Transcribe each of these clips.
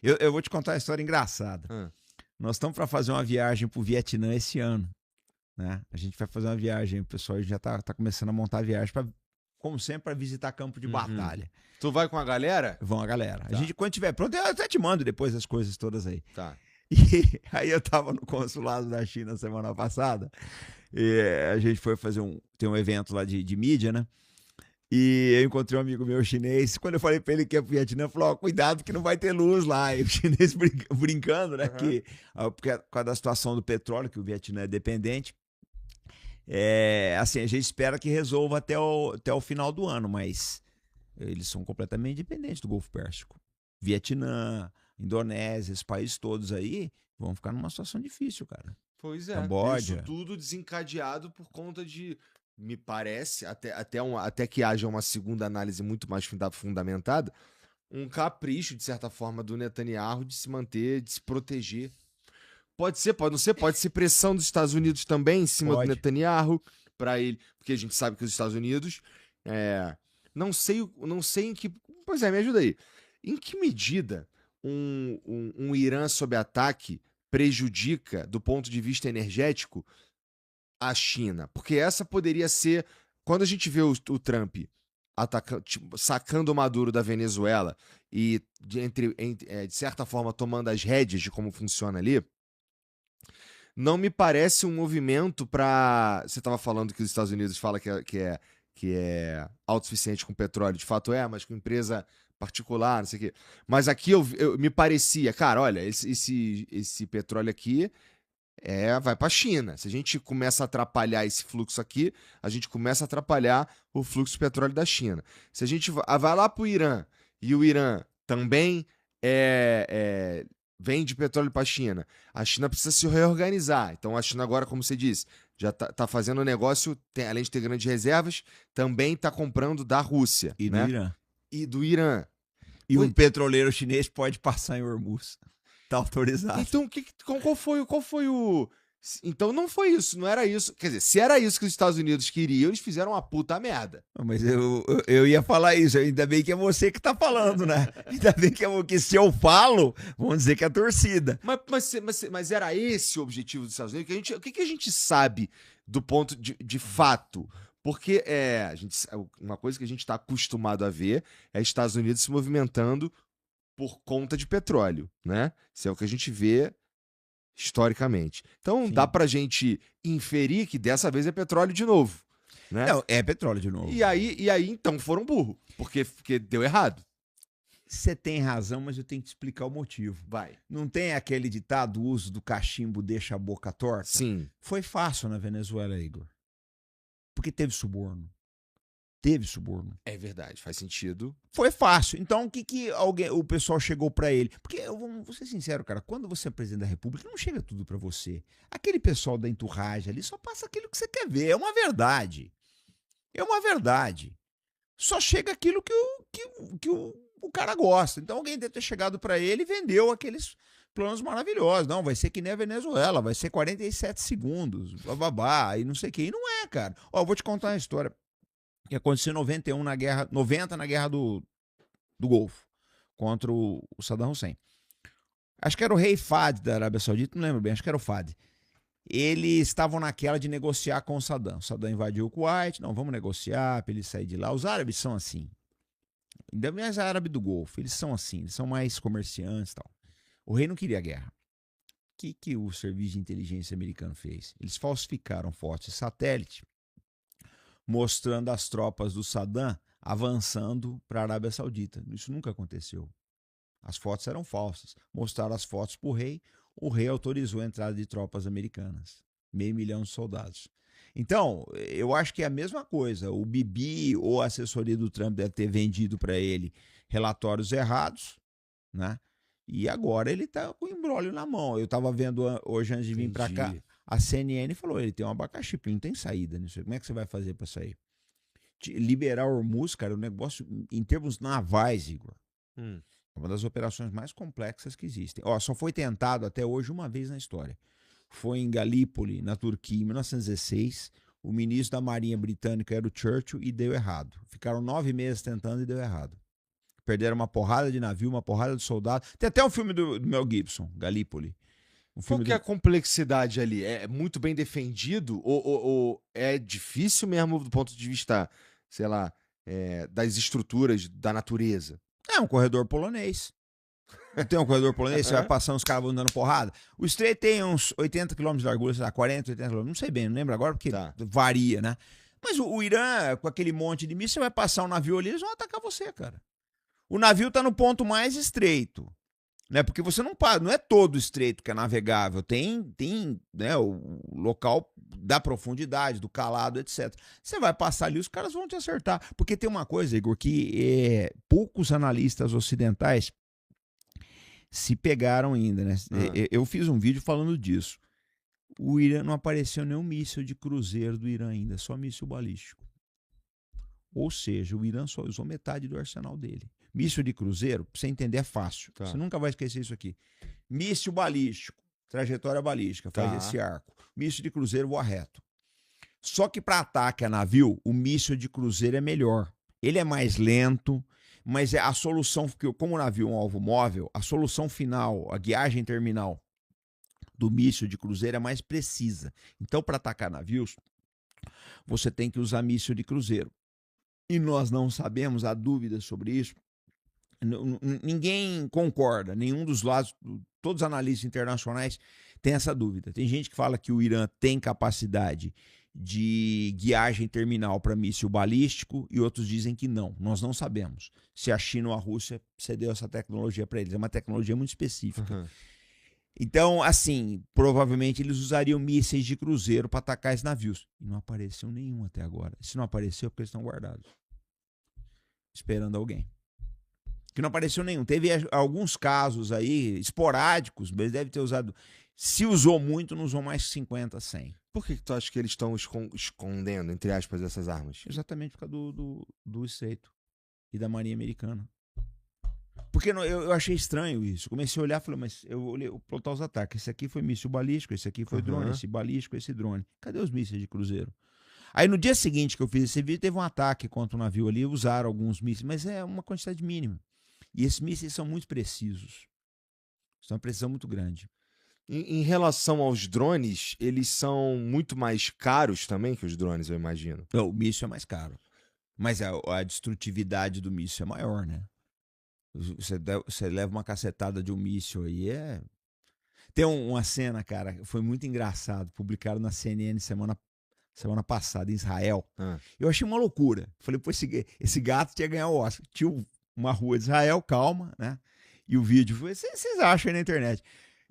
Eu vou te contar uma história engraçada. Nós estamos para fazer uma viagem para o Vietnã esse ano, né? A gente vai fazer uma viagem, o pessoal já tá começando a montar a viagem, como sempre, para visitar campo de batalha. Tu vai com a galera? Vão a galera. Tá. A gente, quando tiver pronto, eu até te mando depois as coisas todas aí. Tá. E aí eu tava no consulado da China semana passada, e a gente foi fazer tem um evento lá de mídia, né? E eu encontrei um amigo meu chinês. Quando eu falei pra ele que ia pro Vietnã, ele falou: cuidado que não vai ter luz lá. E o chinês brincando, né? Porque por causa da situação do petróleo, que o Vietnã é dependente. Assim, a gente espera que resolva até o final do ano, mas eles são completamente dependentes do Golfo Pérsico. Vietnã, Indonésia, esses países todos aí vão ficar numa situação difícil, cara. Pois é. Camboja. Isso tudo desencadeado por conta de, me parece, até que haja uma segunda análise muito mais fundamentada, um capricho, de certa forma, do Netanyahu de se manter, de se proteger. Pode ser, pode não ser, pode ser pressão dos Estados Unidos também em cima do Netanyahu, para ele, porque a gente sabe que os Estados Unidos, não sei em que, pois é, me ajuda aí, em que medida um Irã sob ataque prejudica, do ponto de vista energético, a China? Porque essa poderia ser, quando a gente vê o Trump sacando o Maduro da Venezuela e de certa forma tomando as rédeas de como funciona ali, não me parece um movimento para... Você estava falando que os Estados Unidos falam que é autossuficiente com petróleo, de fato mas com empresa particular, não sei o quê. Mas aqui me parecia, cara, olha, esse petróleo aqui vai para a China. Se a gente começa a atrapalhar esse fluxo aqui, a gente começa a atrapalhar o fluxo de petróleo da China. Se a gente vai lá para o Irã, e o Irã também vende petróleo para a China precisa se reorganizar. Então a China agora, como você disse, já tá fazendo negócio, além de ter grandes reservas, também está comprando da Rússia. E né? do Irã. E do Irã. E um petroleiro chinês pode passar em Hormuz. Tá autorizado. Então, qual foi o... Então não foi isso, não era isso. Quer dizer, se era isso que os Estados Unidos queriam, eles fizeram uma puta merda. Mas eu ia falar isso, ainda bem que é você que tá falando, né? Ainda bem que se eu falo, vão dizer que é a torcida. Mas era esse o objetivo dos Estados Unidos? O que a gente sabe do ponto de fato? Porque uma coisa que a gente está acostumado a ver é Estados Unidos se movimentando por conta de petróleo, né? Isso é o que a gente vê historicamente. Então, Sim. Dá pra gente inferir que dessa vez é petróleo de novo, né? Não, é petróleo de novo. E aí então, foram burro, porque deu errado. Você tem razão, mas eu tenho que explicar o motivo. Vai. Não tem aquele ditado, o uso do cachimbo deixa a boca torta? Sim. Foi fácil na Venezuela, Igor. Porque teve suborno. Teve suborno. É verdade, faz sentido. Foi fácil. Então, o pessoal chegou pra ele? Porque, vou ser sincero, cara, quando você é presidente da República, não chega tudo pra você. Aquele pessoal da entourage ali só passa aquilo que você quer ver. É uma verdade. É uma verdade. Só chega aquilo que o cara gosta. Então, alguém deve ter chegado pra ele e vendeu aqueles planos maravilhosos. Não, vai ser que nem a Venezuela, vai ser 47 segundos, bababá, e não sei o que. E não é, cara. Ó, eu vou te contar uma história que aconteceu em 90 na guerra do Golfo, contra o Saddam Hussein. Acho que era o rei Fahd da Arábia Saudita, não lembro bem, acho que era o Fahd. Eles estavam naquela de negociar com o Saddam. O Saddam invadiu o Kuwait, não, vamos negociar para ele sair de lá. Os árabes são assim. Ainda mais a árabe do Golfo, eles são assim, eles são mais comerciantes e tal. O rei não queria guerra. O que o serviço de inteligência americano fez? Eles falsificaram fotos de satélite mostrando as tropas do Saddam avançando para a Arábia Saudita. Isso nunca aconteceu. As fotos eram falsas. Mostraram as fotos para o rei autorizou a entrada de tropas americanas. 500 mil de soldados. Então, eu acho que é a mesma coisa. O Bibi ou a assessoria do Trump deve ter vendido para ele relatórios errados, né? E agora ele está com o imbróglio na mão. Eu estava vendo hoje, antes de vir para cá, a CNN falou, ele tem um abacaxi, porque não tem saída nisso. Como é que você vai fazer para sair? Liberar Hormuz, cara, é um negócio, em termos navais, Igor, é uma das operações mais complexas que existem. Ó, só foi tentado até hoje uma vez na história. Foi em Galípoli, na Turquia, em 1916. O ministro da Marinha Britânica era o Churchill e deu errado. Ficaram 9 meses tentando e deu errado. Perderam uma porrada de navio, uma porrada de soldado. Tem até um filme do Mel Gibson, Galípoli. Um Qual filme que é a complexidade ali? É muito bem defendido ou é difícil mesmo do ponto de vista, sei lá, das estruturas da natureza? É um corredor polonês. Não tem um corredor polonês, você vai passando, os caras vão dando porrada. O Estreito tem uns 80 km de largura, sei lá, 40, 80 km, não sei bem, não lembro agora, porque Tá. varia, né? Mas o Irã, com aquele monte de míssil, você vai passar um navio ali, eles vão atacar você, cara. O navio tá no ponto mais estreito, né? Porque você não para, não é todo estreito que é navegável, tem né, o local da profundidade, do calado, etc. Você vai passar ali, os caras vão te acertar. Porque tem uma coisa, Igor, que poucos analistas ocidentais se pegaram ainda, né? Eu fiz um vídeo falando disso. O Irã não apareceu nenhum míssil de cruzeiro do Irã ainda, só míssil balístico. Ou seja, o Irã só usou metade do arsenal dele. Míssil de cruzeiro, pra você entender, é fácil. Tá. Você nunca vai esquecer isso aqui. Míssil balístico, trajetória balística, faz Tá. esse arco. Míssil de cruzeiro voa reto. Só que para ataque a navio, o míssil de cruzeiro é melhor. Ele é mais lento, mas a solução, como o navio é um alvo móvel, a solução final, a guiagem terminal do míssil de cruzeiro é mais precisa. Então, para atacar navios, você tem que usar míssil de cruzeiro. E nós não sabemos, há dúvidas sobre isso. Ninguém concorda, nenhum dos lados, todos os analistas internacionais têm essa dúvida. Tem gente que fala que o Irã tem capacidade de guiagem terminal para míssil balístico e outros dizem que não. Nós não sabemos se a China ou a Rússia cedeu essa tecnologia para eles. É uma tecnologia muito específica. Uhum. Então, assim, provavelmente eles usariam mísseis de cruzeiro para atacar esses navios. E não apareceu nenhum até agora. Se não apareceu, é porque eles estão guardados. Esperando alguém. Que não apareceu nenhum. Teve alguns casos aí, esporádicos, mas deve ter usado. Se usou muito, não usou mais 50, 100. Por que tu acha que eles estão escondendo, entre aspas, essas armas? Exatamente por causa do Estreito e da Marinha Americana. Porque eu achei estranho isso. Comecei a olhar e falei, mas eu olhei o pelotão dos ataques. Esse aqui foi míssil balístico, esse aqui foi drone, esse balístico, esse drone. Cadê os mísseis de cruzeiro? Aí no dia seguinte que eu fiz esse vídeo, teve um ataque contra um navio ali, usaram alguns mísseis, mas é uma quantidade mínima. E esses mísseis são muito precisos. São uma precisão muito grande. Em relação aos drones, eles são muito mais caros também que os drones, eu imagino. O míssil é mais caro. Mas a destrutividade do míssil é maior, né? Você leva uma cacetada de um míssil aí, Tem uma cena, cara, foi muito engraçado. Publicaram na CNN semana passada, em Israel. Eu achei uma loucura. Falei, pô, esse gato tinha ganhar o Oscar. Tinha uma rua de Israel, calma, né? E o vídeo foi, vocês acham aí na internet.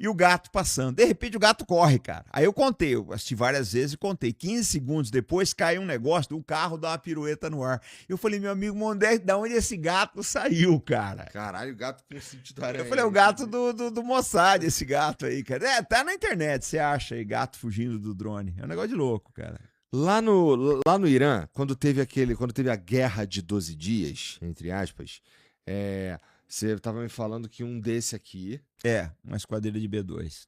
E o gato passando. De repente o gato corre, cara. Aí eu contei, eu assisti várias vezes e contei. 15 segundos depois caiu um negócio de um carro dar uma pirueta no ar. Eu falei, meu amigo, da onde esse gato saiu, cara? Caralho, o gato com sentido aranha. Eu falei, é o gato do Mossad, esse gato aí, cara. Tá na internet, você acha aí, gato fugindo do drone. É um negócio de louco, cara. Lá no Irã, quando teve a guerra de 12 dias, entre aspas, você estava me falando que um desse aqui, uma esquadrilha de B2.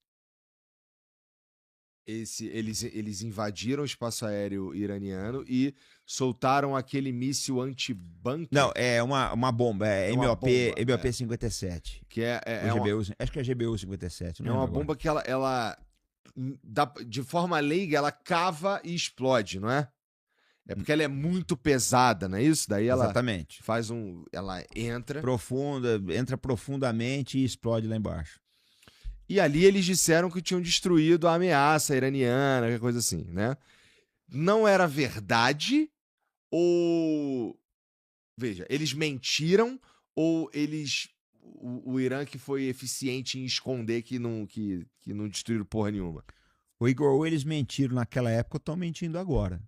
Eles invadiram o espaço aéreo iraniano e soltaram aquele míssil anti-bunker. Não, é uma bomba, MOP 57. Que acho que é GBU 57. É uma bomba que ela de forma leiga, ela cava e explode, não é? É porque ela é muito pesada, não é isso? Daí ela Exatamente. ela entra profundamente e explode lá embaixo. E ali eles disseram que tinham destruído a ameaça iraniana, qualquer coisa assim, né? Não era verdade ou... Veja, eles mentiram ou o Irã que foi eficiente em esconder que não destruíram porra nenhuma? O Igor, ou eles mentiram naquela época ou estão mentindo agora.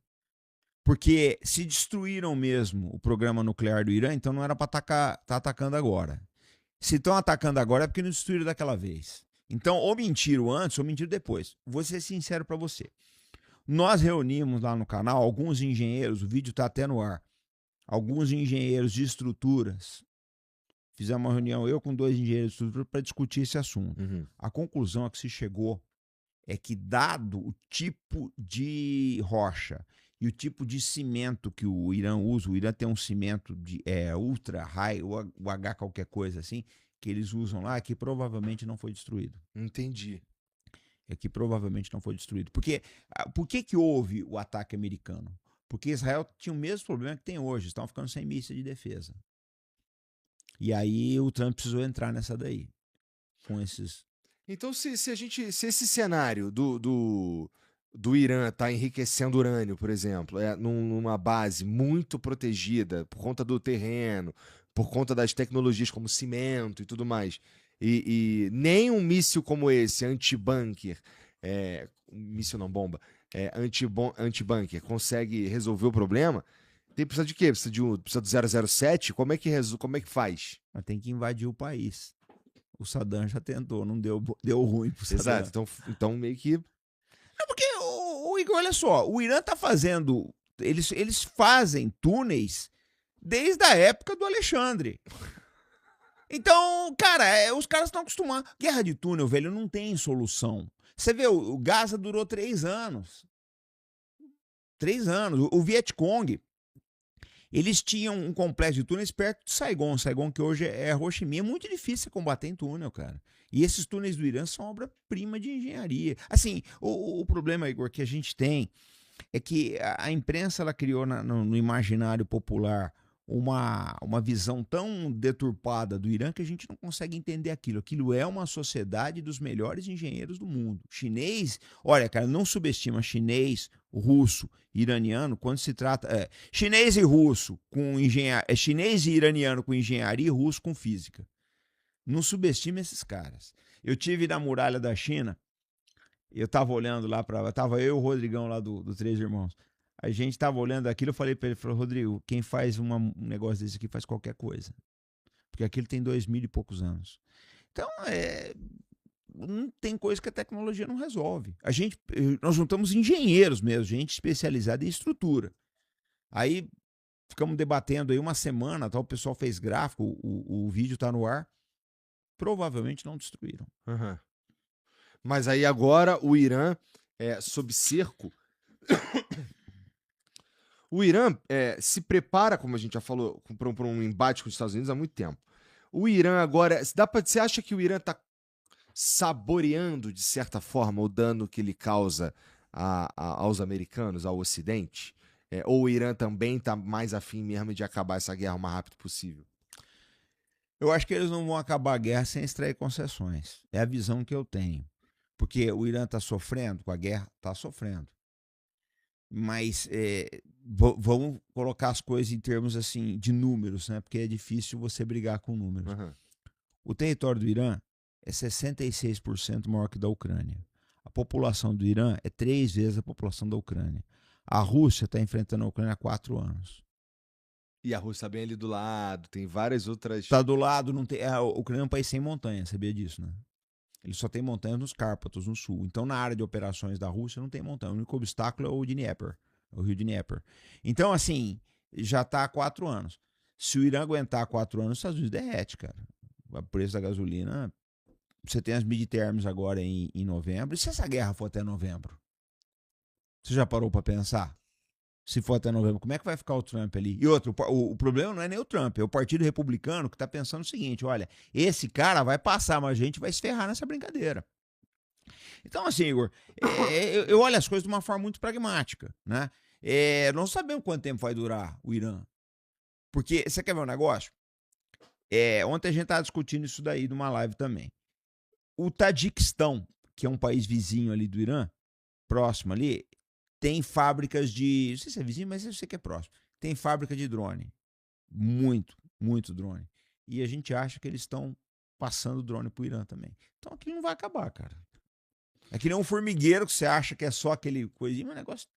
Porque se destruíram mesmo o programa nuclear do Irã, então não era para tá atacando agora. Se estão atacando agora é porque não destruíram daquela vez. Então, ou mentiram antes ou mentiram depois. Vou ser sincero para você. Nós reunimos lá no canal alguns engenheiros, o vídeo está até no ar, alguns engenheiros de estruturas. Fizemos uma reunião, eu com 2 engenheiros de estrutura, para discutir esse assunto. Uhum. A conclusão a que se chegou é que, dado o tipo de rocha e o tipo de cimento que o Irã usa, o Irã tem um cimento de ultra high, o H qualquer coisa assim, que eles usam lá, que provavelmente não foi destruído. Entendi. Que provavelmente não foi destruído. Porque, por que houve o ataque americano? Porque Israel tinha o mesmo problema que tem hoje, estão ficando sem míssil de defesa. E aí o Trump precisou entrar nessa daí, com esses... Então, se esse cenário do Irã tá enriquecendo urânio, por exemplo, numa base muito protegida por conta do terreno, por conta das tecnologias como cimento e tudo mais, e nem um míssil como esse, anti-bunker, míssil não bomba, anti-bunker, consegue resolver o problema, precisa de quê? Precisa do 007? Como é que faz? Mas tem que invadir o país. O Saddam já tentou, não deu ruim pro Saddam. Exato, então meio que... Não, porque, o Igor, olha só, o Irã tá fazendo... Eles fazem túneis desde a época do Alexandre. Então, cara, os caras estão acostumados. Guerra de túnel, velho, não tem solução. Você vê, o Gaza durou 3 anos. 3 anos. O Vietcong, eles tinham um complexo de túneis perto de Saigon. Saigon, que hoje é Ho Chi Minh. É muito difícil combater em túnel, cara. E esses túneis do Irã são obra-prima de engenharia. Assim, o problema, Igor, que a gente tem é que a imprensa ela criou no imaginário popular uma visão tão deturpada do Irã que a gente não consegue entender aquilo. Aquilo é uma sociedade dos melhores engenheiros do mundo. Chinês, olha, cara, não subestima chinês, russo, iraniano, quando se trata... chinês e russo com engenharia... chinês e iraniano com engenharia e russo com física. Não subestima esses caras. Eu tive na muralha da China, eu tava olhando lá tava eu e o Rodrigão lá do Três Irmãos. A gente tava olhando aquilo, eu falei pra ele, Rodrigo, quem faz um negócio desse aqui faz qualquer coisa. Porque aquilo tem 2000 e poucos anos. Então, não tem coisa que a tecnologia não resolve. Nós juntamos engenheiros mesmo, gente especializada em estrutura. Aí, ficamos debatendo aí uma semana, o pessoal fez gráfico, o vídeo tá no ar. Provavelmente não destruíram. Uhum. Mas aí agora o Irã, sob cerco... O Irã se prepara, como a gente já falou, para um embate com os Estados Unidos há muito tempo. O Irã agora... Você acha que o Irã está saboreando, de certa forma, o dano que ele causa aos americanos, ao Ocidente? Ou o Irã também está mais afim mesmo de acabar essa guerra o mais rápido possível? Eu acho que eles não vão acabar a guerra sem extrair concessões. É a visão que eu tenho. Porque o Irã está sofrendo com a guerra? Está sofrendo. Mas vamos colocar as coisas em termos assim de números, né? Porque é difícil você brigar com números. Uhum. O território do Irã é 66% maior que o da Ucrânia. A população do Irã é 3 vezes a população da Ucrânia. A Rússia está enfrentando a Ucrânia há 4 anos. E a Rússia está bem ali do lado, tem várias outras... Está do lado, não tem... a Ucrânia é um país sem montanha, sabia disso, né? Ele só tem montanhas nos Cárpatos, no sul. Então, na área de operações da Rússia, não tem montanha. O único obstáculo é o Dnieper, o rio Dnieper. Então, assim, já está há 4 anos. Se o Irã aguentar 4 anos, os Estados Unidos derrete, cara. O preço da gasolina... Você tem as midterms agora em novembro. E se essa guerra for até novembro? Você já parou para pensar? Se for até novembro, como é que vai ficar o Trump ali? E outro, o problema não é nem o Trump, é o Partido Republicano que está pensando o seguinte, olha, esse cara vai passar, mas a gente vai se ferrar nessa brincadeira. Então, assim, Igor, eu olho as coisas de uma forma muito pragmática, né? Não sabemos quanto tempo vai durar o Irã. Porque, você quer ver um negócio? Ontem a gente estava discutindo isso daí numa live também. O Tajiquistão, que é um país vizinho ali do Irã, próximo ali, tem fábricas de... Não sei se é vizinho, mas eu sei que é próximo. Tem fábrica de drone. Muito, muito drone. E a gente acha que eles estão passando drone pro Irã também. Então aquilo não vai acabar, cara. É que nem um formigueiro que você acha que é só aquele coisinho, mas o negócio...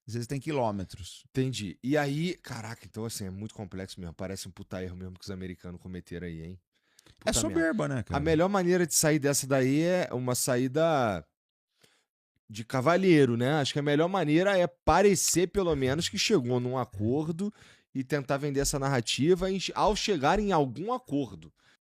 Às vezes tem quilômetros. Entendi. E aí, caraca, então assim, é muito complexo mesmo. Parece um puta erro mesmo que os americanos cometeram aí, hein? É soberba, né, cara? A melhor maneira de sair dessa daí é uma saída de cavalheiro, né? Acho que a melhor maneira é parecer, pelo menos, que chegou num acordo e tentar vender essa narrativa ao chegar em algum acordo.